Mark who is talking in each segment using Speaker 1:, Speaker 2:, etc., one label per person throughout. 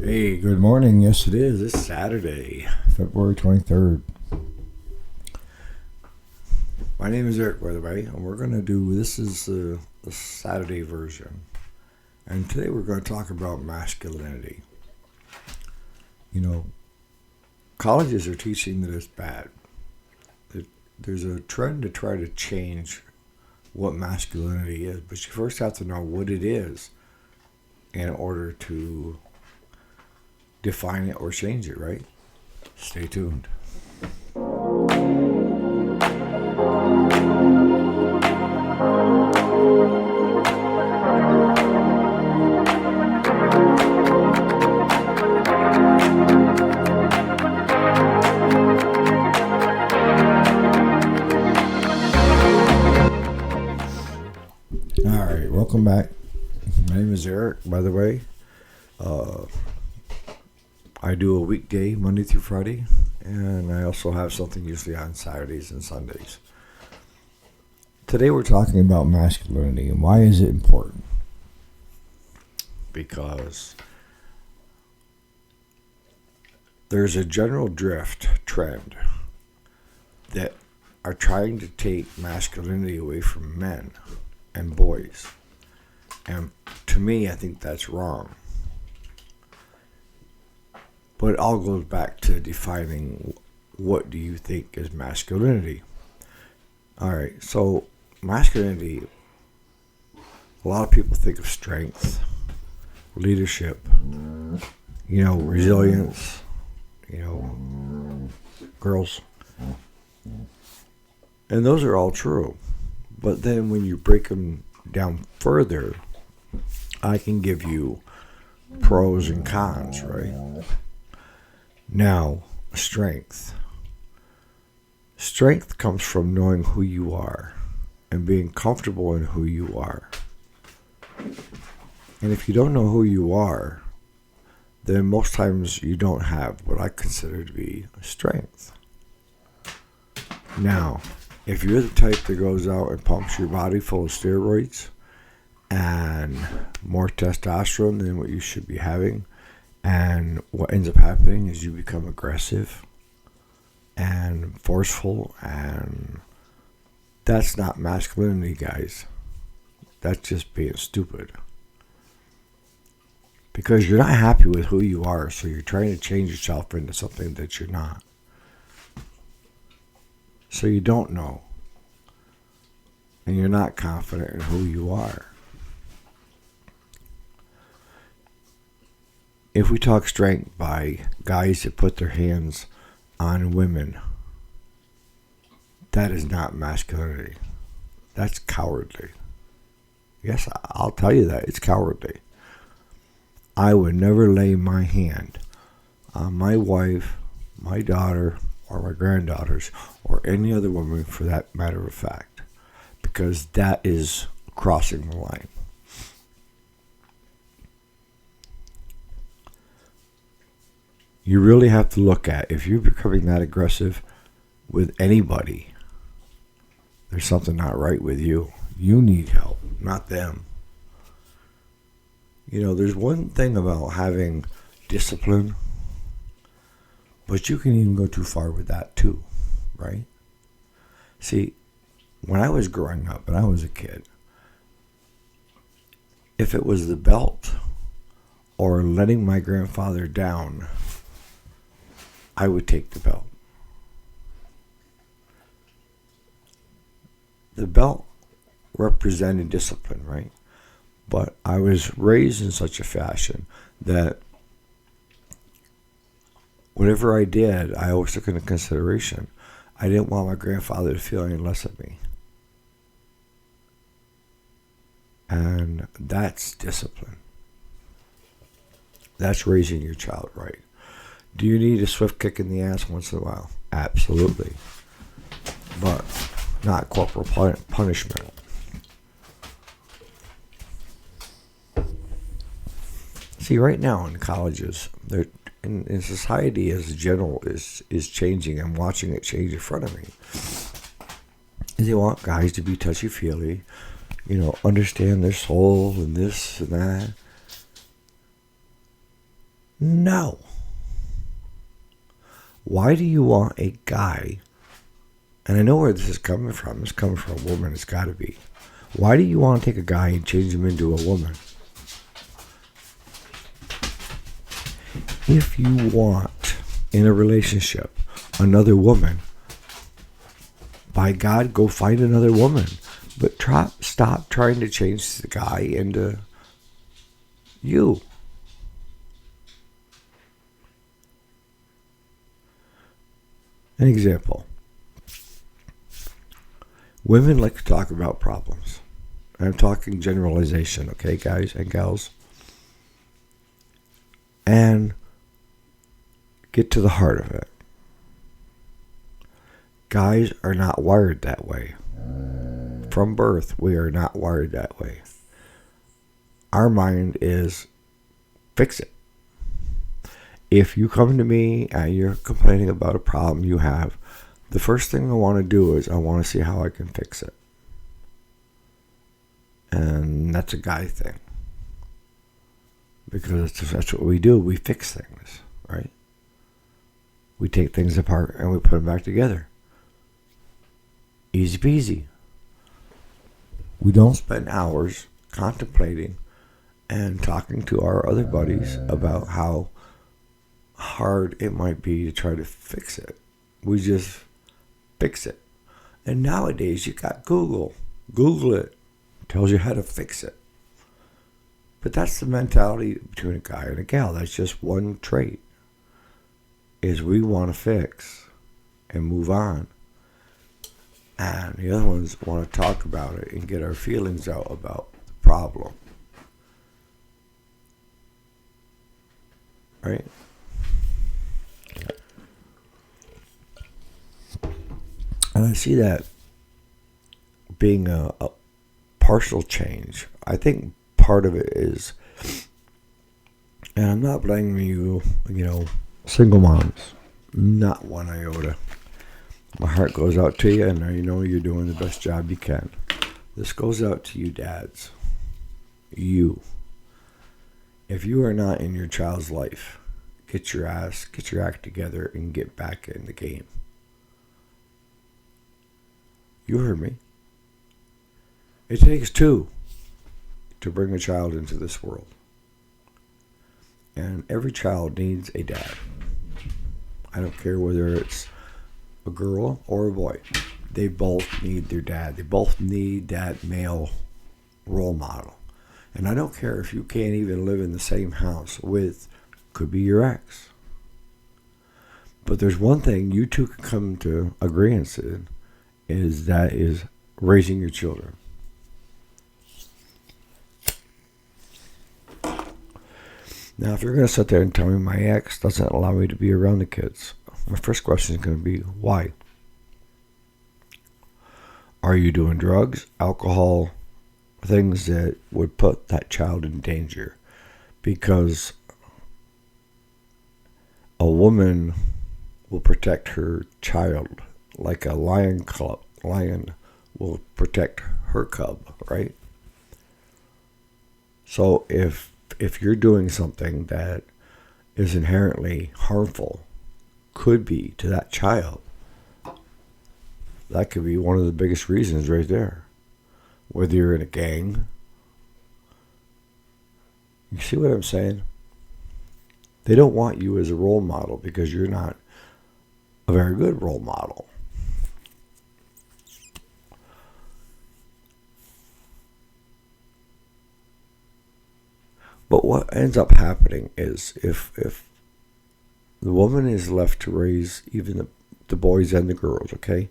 Speaker 1: Hey, good morning. Yes, it is. It's Saturday, February 23rd. My name is Eric, by the way, and we're going to do this is the Saturday version. And today we're going to talk about masculinity. You know, colleges are teaching that it's bad. There's a trend to try to change what masculinity is, but you first have to know what it is in order to define it or change it, right? Stay tuned. All right, welcome back. My name is Eric, by the way. I do a weekday, Monday through Friday, and I also have something usually on Saturdays and Sundays. Today we're talking about masculinity, and why is it important? Because there's a general trend that are trying to take masculinity away from men and boys. And to me, I think that's wrong. But it all goes back to defining what do you think is masculinity. All right, so masculinity, a lot of people think of strength, leadership, resilience, girls. And those are all true. But then when you break them down further, I can give you pros and cons, right? Now, strength. Strength comes from knowing who you are and being comfortable in who you are. And if you don't know who you are, then most times you don't have what I consider to be strength. Now, if you're the type that goes out and pumps your body full of steroids and more testosterone than what you should be having, and what ends up happening is you become aggressive and forceful, and that's not masculinity, guys. That's just being stupid. Because you're not happy with who you are, so you're trying to change yourself into something that you're not. So you don't know. And you're not confident in who you are. If we talk strength by guys that put their hands on women, that is not masculinity. That's cowardly. Yes, I'll tell you that. It's cowardly. I would never lay my hand on my wife, my daughter, or my granddaughters, or any other woman for that matter of fact, because that is crossing the line. You really have to look at, if you're becoming that aggressive with anybody, there's something not right with you. You need help, not them. There's one thing about having discipline, but you can even go too far with that too, right? See, when I was growing up and I was a kid, if it was the belt or letting my grandfather down, I would take the belt. The belt represented discipline, right? But I was raised in such a fashion that whatever I did, I always took into consideration. I didn't want my grandfather to feel any less of me. And that's discipline. That's raising your child right. Do you need a swift kick in the ass once in a while? Absolutely. But not corporal punishment. See, right now in colleges, in society as a general is changing. I'm watching it change in front of me. They want guys to be touchy-feely, understand their soul and this and that. No. Why do you want a guy, and I know where this is coming from. It's coming from a woman. It's got to be. Why do you want to take a guy and change him into a woman? If you want, in a relationship, another woman, by God, go find another woman. But stop trying to change the guy into you. An example. Women like to talk about problems. I'm talking generalization, okay, guys and gals? And get to the heart of it. Guys are not wired that way. From birth, we are not wired that way. Our mind is fix it. If you come to me and you're complaining about a problem you have, the first thing I want to do is I want to see how I can fix it. And that's a guy thing. Because that's what we do. We fix things, right? We take things apart and we put them back together. Easy peasy. We don't spend hours contemplating and talking to our other buddies about how hard it might be to try to fix it. We just fix it. And nowadays you got Google. Google it. Tells you how to fix it. But that's the mentality between a guy and a gal. That's just one trait. Is we want to fix and move on. And the other ones want to talk about it and get our feelings out about the problem. Right? And I see that being a partial change. I think part of it is, and I'm not blaming you, single moms. Not one iota. My heart goes out to you, and I know you're doing the best job you can. This goes out to you dads. You. If you are not in your child's life, get your act together and get back in the game. You heard me. It takes two to bring a child into this world. And every child needs a dad. I don't care whether it's a girl or a boy. They both need their dad. They both need that male role model. And I don't care if you can't even live in the same house with, could be your ex. But there's one thing you two can come to agreement in, is raising your children. Now, if you're going to sit there and tell me my ex doesn't allow me to be around the kids, my first question is going to be, why? Are you doing drugs, alcohol, things that would put that child in danger? Because a woman will protect her child like a lion will protect her cub, right? So if you're doing something that is inherently harmful, could be to that child, that could be one of the biggest reasons right there. Whether you're in a gang, you see what I'm saying? They don't want you as a role model because you're not a very good role model. But what ends up happening is if the woman is left to raise even the boys and the girls, okay?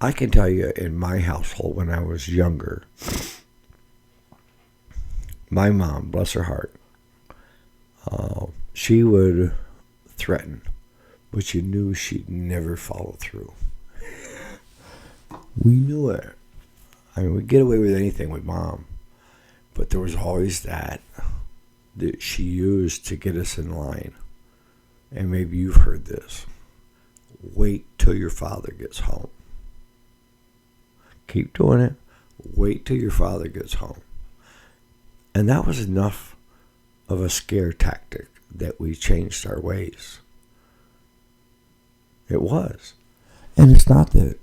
Speaker 1: I can tell you in my household when I was younger, my mom, bless her heart, she would threaten, but you knew she'd never follow through. We knew it. I mean, we'd get away with anything with mom. But there was always that she used to get us in line. And maybe you've heard this. Wait till your father gets home. Keep doing it. Wait till your father gets home. And that was enough of a scare tactic that we changed our ways. It was. And it's not that,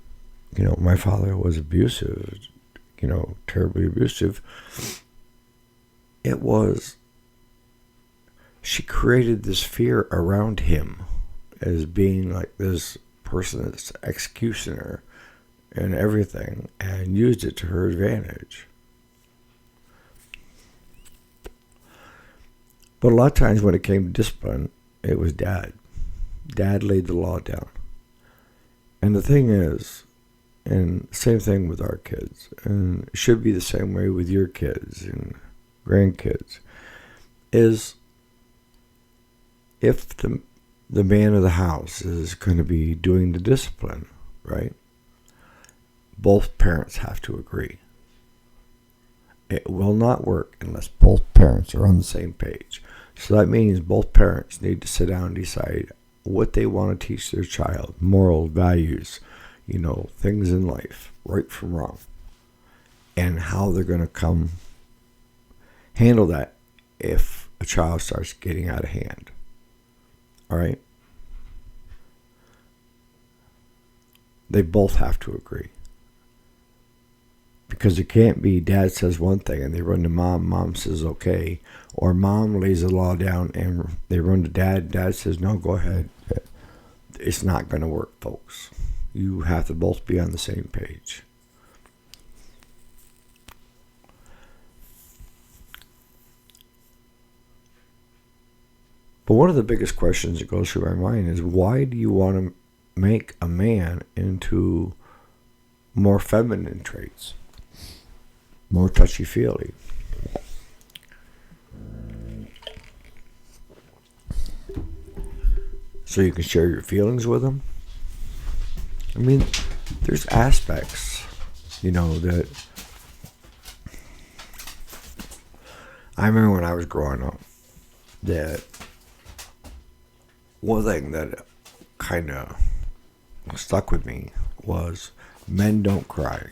Speaker 1: my father was abusive, terribly abusive. It was, she created this fear around him as being like this person that's executioner and everything, and used it to her advantage. But a lot of times when it came to discipline, it was dad. Dad laid the law down. And the thing is, and same thing with our kids, and it should be the same way with your kids and grandkids, is if the man of the house is going to be doing the discipline, right? Both parents have to agree. It will not work unless both parents are on the same page. So that means both parents need to sit down and decide what they want to teach their child, moral values, things in life, right from wrong, and how they're going to handle that if a child starts getting out of hand. All right? They both have to agree. Because it can't be dad says one thing and they run to mom, mom says okay, or mom lays the law down and they run to dad, dad says no, go ahead. It's not going to work, folks. You have to both be on the same page. But one of the biggest questions that goes through my mind is, why do you want to make a man into more feminine traits? More touchy-feely. So you can share your feelings with them? I mean, there's aspects, that I remember when I was growing up, that one thing that kind of stuck with me was men don't cry.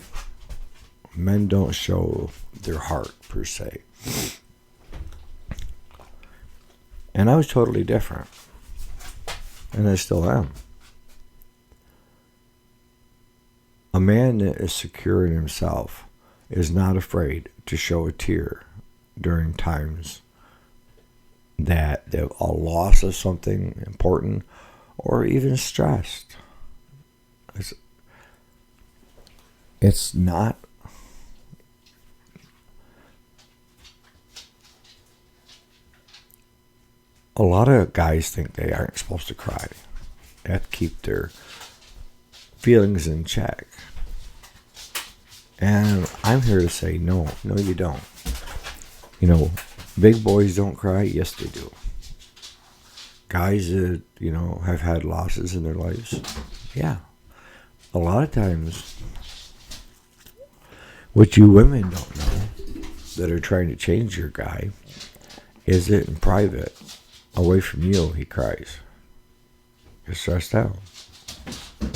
Speaker 1: Men don't show their heart, per se. And I was totally different. And I still am. A man that is secure in himself is not afraid to show a tear during times that a loss of something important or even stressed. It's not a lot of guys think they aren't supposed to cry. They have to keep their feelings in check. And I'm here to say no, you don't. Big boys don't cry. Yes, they do. Guys that, have had losses in their lives. Yeah. A lot of times, what you women don't know that are trying to change your guy is that in private, away from you, he cries. You're stressed out.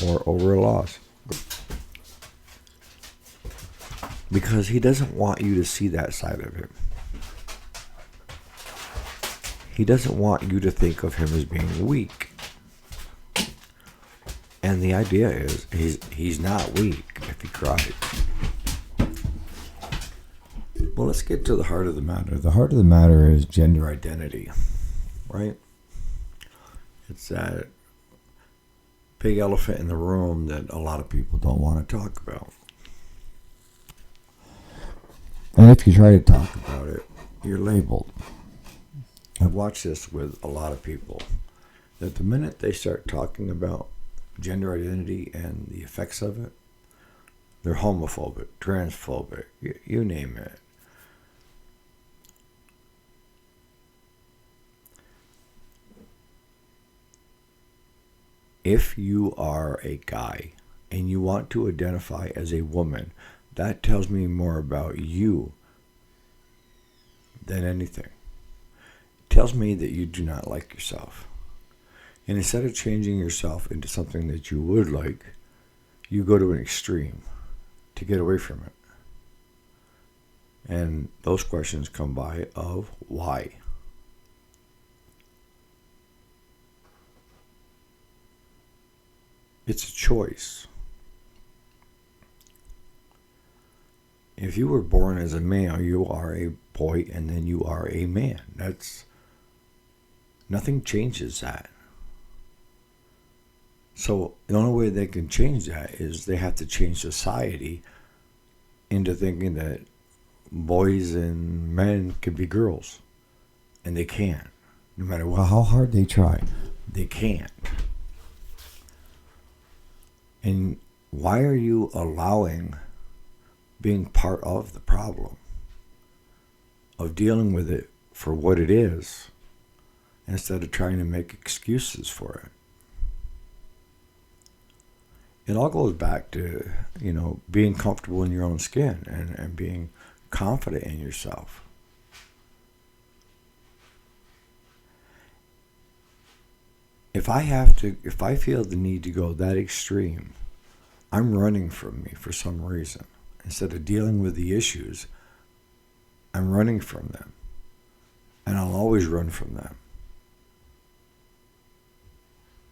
Speaker 1: Or over a loss. Because he doesn't want you to see that side of him. He doesn't want you to think of him as being weak. And the idea is, he's not weak if he cries. Well, let's get to the heart of the matter. The heart of the matter is gender identity. Right? It's that big elephant in the room that a lot of people don't want to talk about. And if you try to talk about it, you're labeled. I've watched this with a lot of people, that the minute they start talking about gender identity and the effects of it, they're homophobic, transphobic, you name it. If you are a guy and you want to identify as a woman, that tells me more about you than anything. It tells me that you do not like yourself. And instead of changing yourself into something that you would like, you go to an extreme to get away from it. And those questions come by of why. It's a choice. If you were born as a male, you are a boy and then you are a man. Nothing changes that. So the only way they can change that is they have to change society into thinking that boys and men can be girls. And they can't. No matter how hard they try, they can't. And why are you allowing being part of the problem of dealing with it for what it is instead of trying to make excuses for it? It all goes back to, being comfortable in your own skin and being confident in yourself. If I feel the need to go that extreme, I'm running from me for some reason. Instead of dealing with the issues, I'm running from them. And I'll always run from them.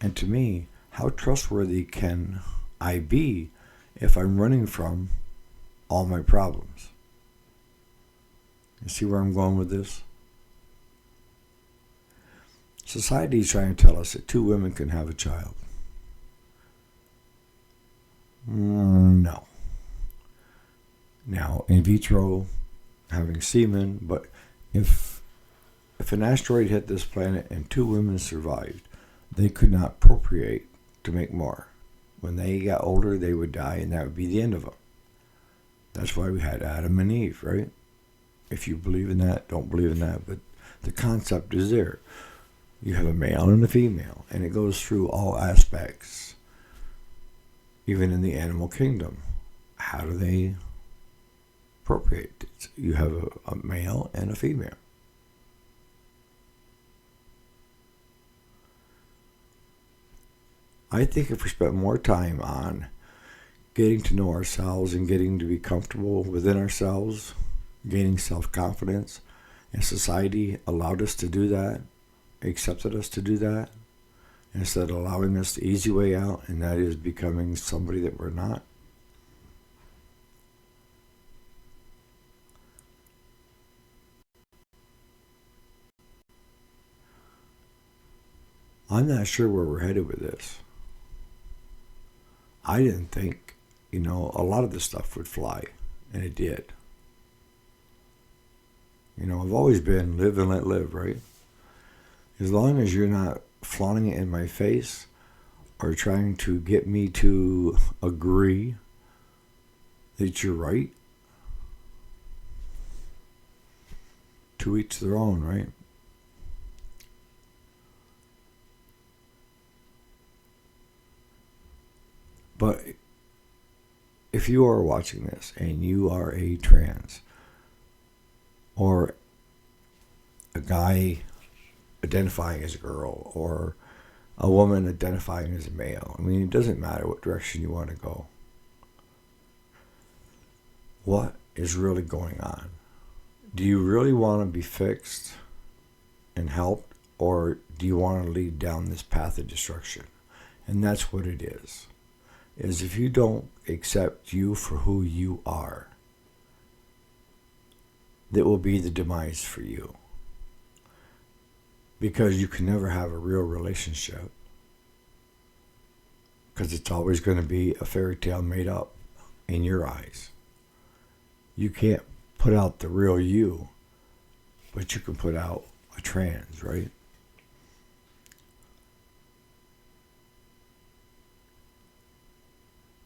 Speaker 1: And to me, how trustworthy can I be if I'm running from all my problems? You see where I'm going with this? Society is trying to tell us that 2 women can have a child. No. Now, in vitro, having semen, but if an asteroid hit this planet and 2 women survived, they could not procreate to make more. When they got older, they would die, and that would be the end of them. That's why we had Adam and Eve, right? If you believe in that, don't believe in that, but the concept is there. You have a male and a female, and it goes through all aspects. Even in the animal kingdom, how do they procreate? You have a male and a female. I think if we spent more time on getting to know ourselves and getting to be comfortable within ourselves, gaining self-confidence, and society allowed us to do that, accepted us to do that, instead of allowing us the easy way out, and that is becoming somebody that we're not. I'm not sure where we're headed with this. I didn't think, a lot of this stuff would fly, and it did. I've always been live and let live, right? As long as you're not flaunting it in my face or trying to get me to agree that you're right, to each their own, right? But if you are watching this and you are a trans or a guy identifying as a girl or a woman identifying as a male, it doesn't matter what direction you want to go. What is really going on? Do you really want to be fixed and helped, or do you want to lead down this path of destruction? And that's what it is if you don't accept you for who you are, that will be the demise for you. Because you can never have a real relationship. Because it's always going to be a fairy tale made up in your eyes. You can't put out the real you, but you can put out a trans, right?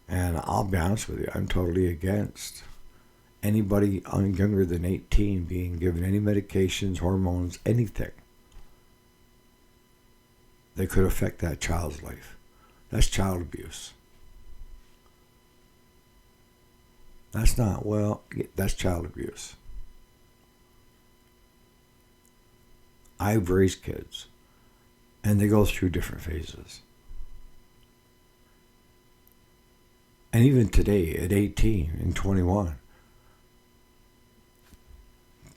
Speaker 1: And I'll be honest with you, I'm totally against anybody younger than 18 being given any medications, hormones, anything that could affect that child's life. That's child abuse. That's child abuse. I've raised kids, and they go through different phases. And even today, at 18 and 21,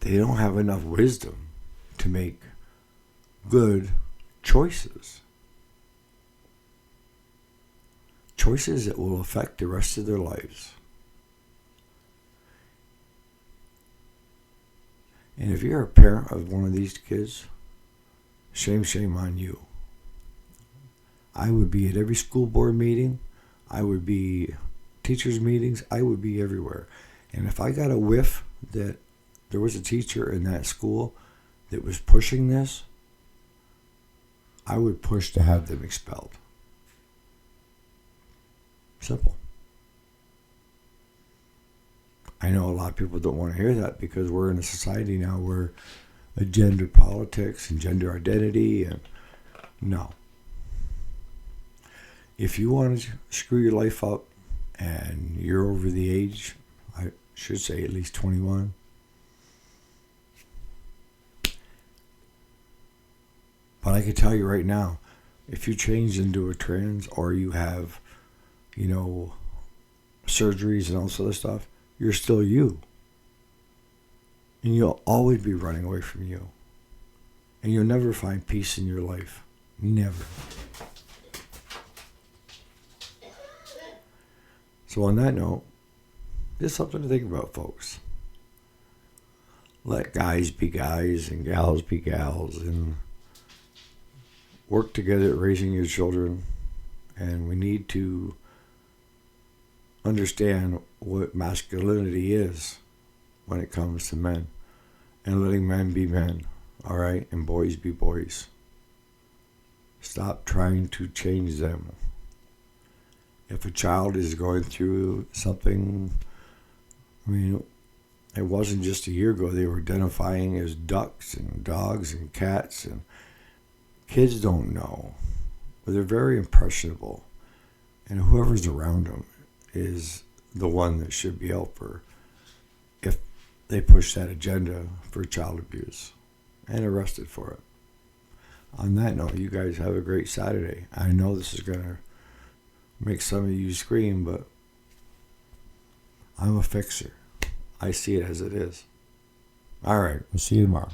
Speaker 1: they don't have enough wisdom to make good choices. choices that will affect the rest of their lives. And if you're a parent of one of these kids, shame on you. I would be at every school board meeting. I would be teachers' meetings. I would be everywhere. And if I got a whiff that there was a teacher in that school that was pushing this, I would push to have them expelled. Simple. I know a lot of people don't want to hear that because we're in a society now where gender politics and gender identity, and no. If you want to screw your life up and you're over the age, I should say at least 21, but I can tell you right now, if you change into a trans or you have, surgeries and all this other stuff, you're still you. And you'll always be running away from you. And you'll never find peace in your life. Never. So on that note, just something to think about, folks. Let guys be guys and gals be gals, and work together at raising your children. And we need to understand what masculinity is when it comes to men, and letting men be men, all right, and boys be boys. Stop trying to change them. If a child is going through something, it wasn't just a year ago they were identifying as ducks and dogs and cats, and kids don't know, but they're very impressionable, and whoever's around them is the one that should be helper if they push that agenda for child abuse and arrested for it. On that note, you guys have a great Saturday. I know this is going to make some of you scream, but I'm a fixer. I see it as it is. All right, we'll see you tomorrow.